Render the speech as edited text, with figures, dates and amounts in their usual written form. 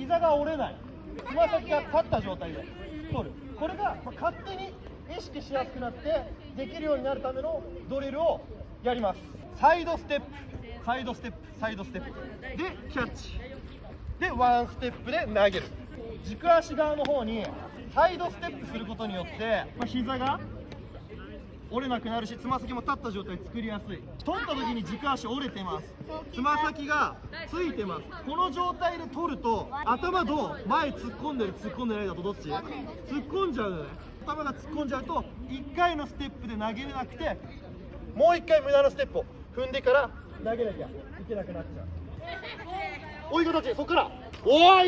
膝が折れない、つま先が立った状態で取る。これが勝手に意識しやすくなってできるようになるためのドリルをやります。サイドステップ、サイドステップ、サイドステップでキャッチでワンステップで投げる。軸足側の方にサイドステップすることによって、膝が折れなくなるし、つま先も立った状態作りやすい。取った時に軸足折れてます、つま先がついてます。この状態で取ると頭どう前突っ込んでる突っ込んでないだとどっち？突っ込んじゃうよね。頭が突っ込んじゃうと1回のステップで投げれなくて、もう1回無駄なステップを踏んでから投げなきゃいけなくなっちゃう。追い形、そこからおーい